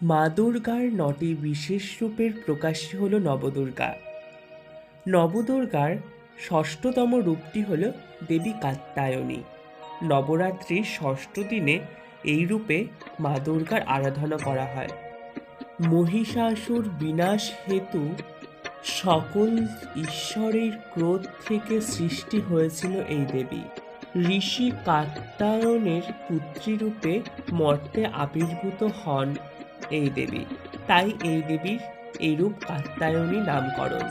মা দুর্গার ৯টি বিশেষ রূপের প্রকাশই হল নবদুর্গা। নবদুর্গার ষষ্ঠতম রূপটি হল দেবী কাত্যায়নী। নবরাত্রির ষষ্ঠ দিনে এই রূপে মা দুর্গার আরাধনা করা হয়। মহিষাসুর বিনাশ হেতু সকল ঈশ্বরের ক্রোধ থেকে সৃষ্টি হয়েছিল এই দেবী। ঋষি কাত্যায়নের পুত্রী রূপে মর্তে আবির্ভূত হন এই দেবী, তাই এই দেবীর এইরূপ কাত্যায়নী নামকরণ।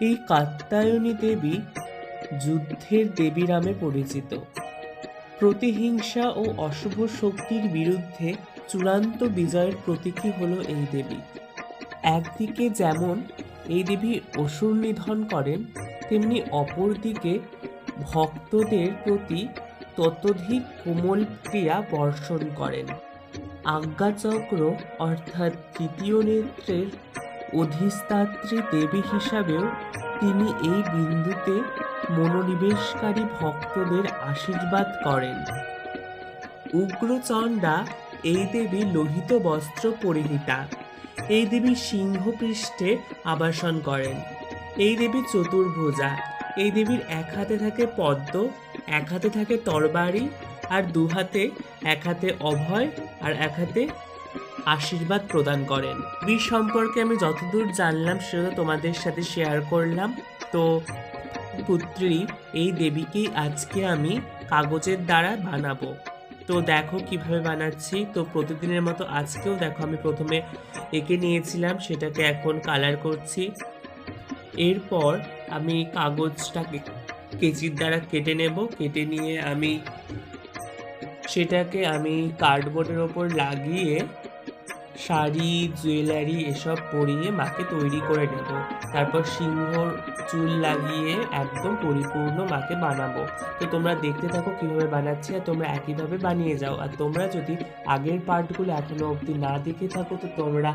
এই কাত্যায়নী দেবী যুদ্ধের দেবী নামে পরিচিত। প্রতিহিংসা ও অশুভ শক্তির বিরুদ্ধে চূড়ান্ত বিজয়ের প্রতীকী হল এই দেবী। একদিকে যেমন এই দেবী অসুর নিধন করেন, তেমনি অপরদিকে ভক্তদের প্রতি ততোধিক কোমল ক্রিয়া বর্ষণ করেন। আজ্ঞাচক্র অর্থাৎ তৃতীয় নেত্রের অধিষ্ঠাত্রী দেবী হিসাবেও তিনি এই বিন্দুতে মনোনিবেশকারী ভক্তদের আশীর্বাদ করেন। উগ্রচণ্ডা এই দেবী লোহিত বস্ত্র পরিহিতা। এই দেবী সিংহ পৃষ্ঠে আবাসন করেন। এই দেবী চতুর্ভুজা। এই দেবীর এক হাতে থাকে পদ্ম, এক হাতে থাকে তরবারি, আর দু হাতে, এক হাতে অভয় আর এক হাতে আশীর্বাদ প্রদান করেন। দেবীর সম্পর্কে আমি যতদূর জানলাম সেটা তোমাদের সাথে শেয়ার করলাম। তো পুত্রী এই দেবীকেই আজকে আমি কাগজের দ্বারা বানাবো। তো দেখো কিভাবে বানাচ্ছি। তো প্রতিদিনের মতো আজকেও দেখো আমি প্রথমে এঁকে নিয়েছিলাম, সেটাকে এখন কালার করছি। এরপর আমি কাগজটাকে কেচির দ্বারা কেটে নেব। কেটে নিয়ে আমি সেটাকে কার্ডবোর্ডের ওপর লাগিয়ে শাড়ি, জুয়েলারি এসব পরিয়ে মাকে তৈরি করে নেব। তারপর সিংহর চুল লাগিয়ে একদম পরিপূর্ণ মাকে বানাবো। তো তোমরা দেখতে থাকো কিভাবে বানাচ্ছি, আর তোমরা একইভাবে বানিয়ে যাও। আর তোমরা যদি আগের পার্টগুলো এখনো অবধি না দেখে থাকো তো তোমরা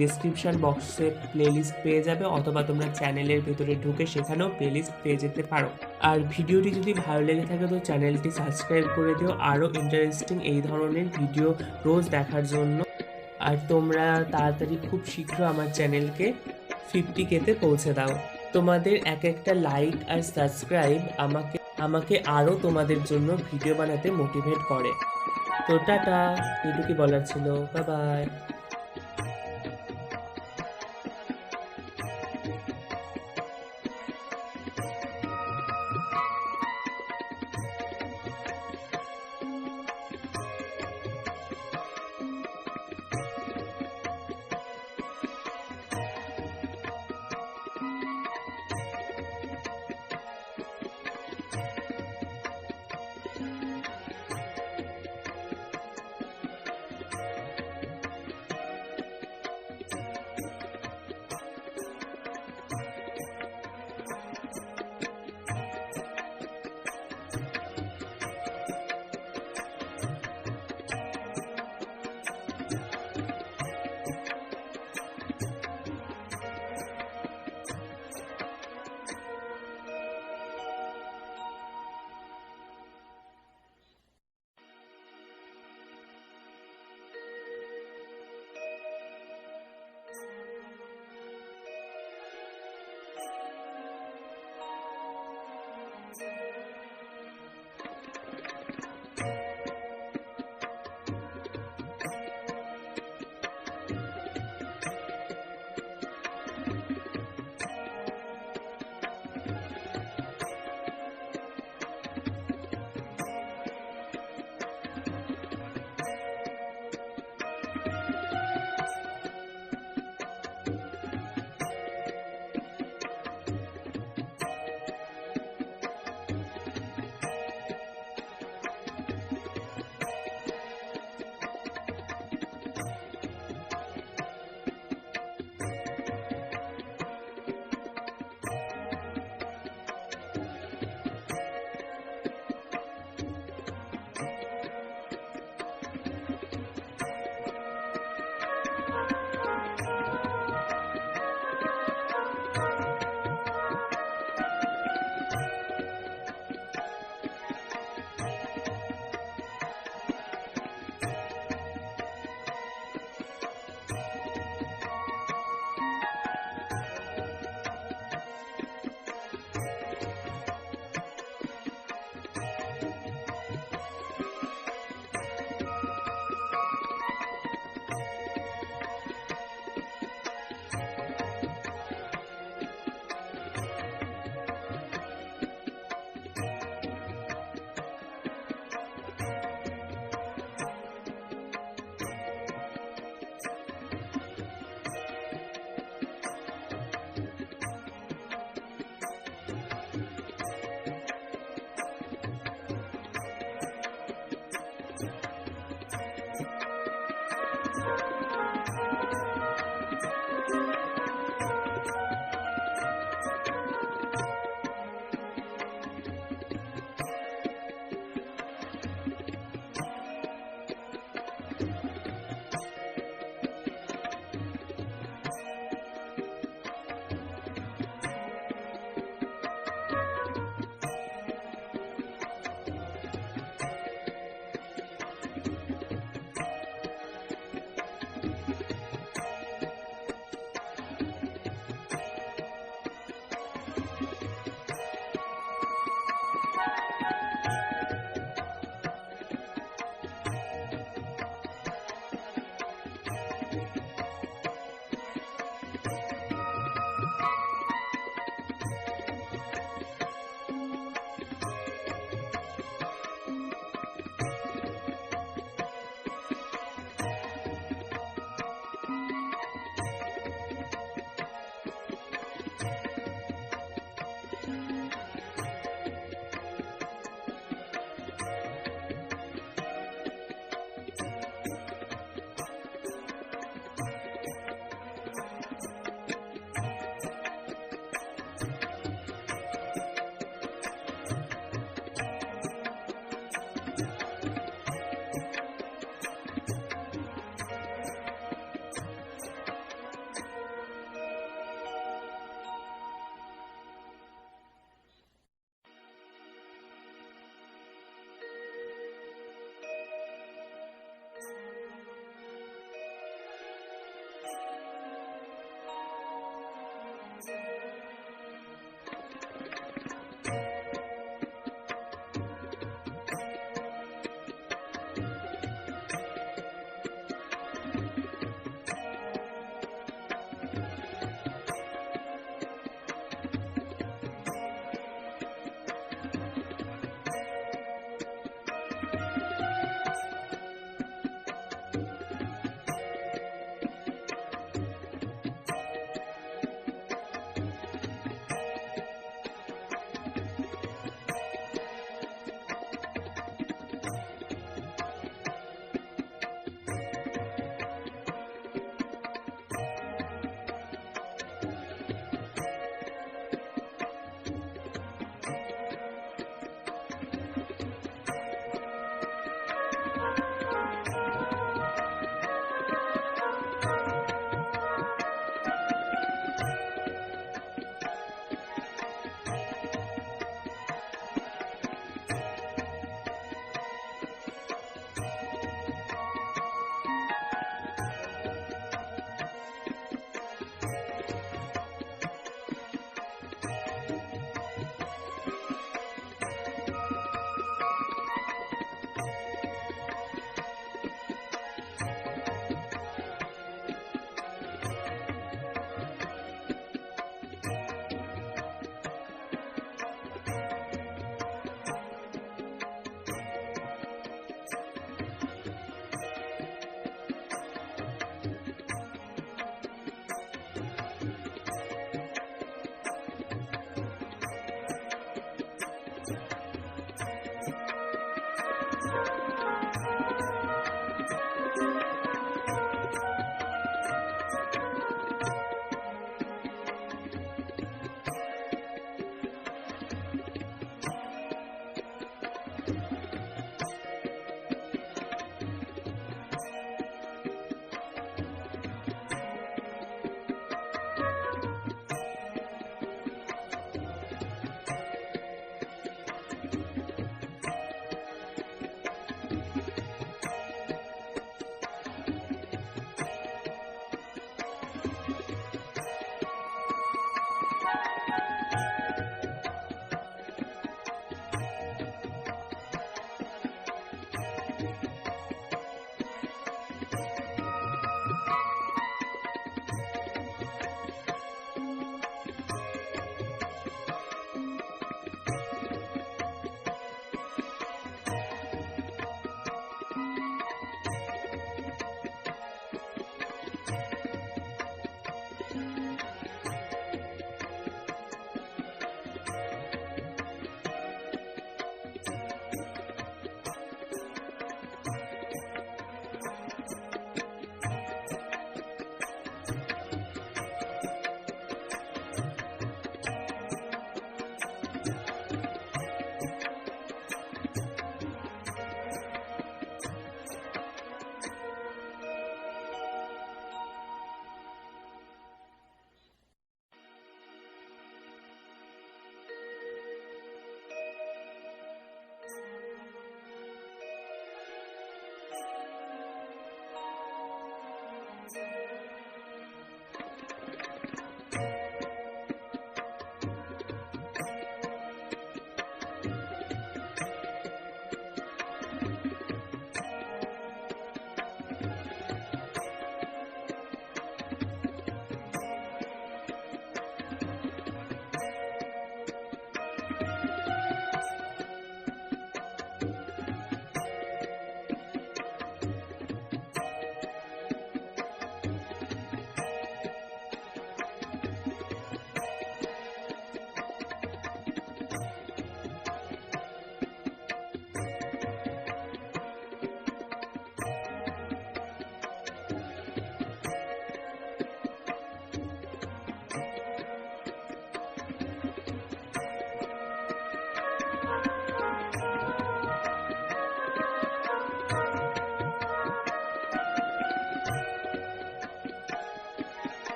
ডেসক্রিপশন বক্সে প্লেলিস্ট পেয়ে যাবে, অথবা তোমরা চ্যানেলের ভেতরে ঢুকে সেখানেও প্লেলিস্ট পেয়ে যেতে পারো। আর ভিডিওটি যদি ভালো লেগে থাকে তো চ্যানেলটি সাবস্ক্রাইব করে দিও আরও ইন্টারেস্টিং এই ধরনের ভিডিও রোজ দেখার জন্য। আর তোমরা তাড়াতাড়ি খুব শীঘ্র আমার চ্যানেলকে 50K-তে পৌঁছে দাও। তোমাদের এক একটা লাইক আর সাবস্ক্রাইব আমাকে আরও তোমাদের জন্য ভিডিও বানাতে মোটিভেট করে। তো টাটা, এটুকুই বলার ছিল। Bye bye.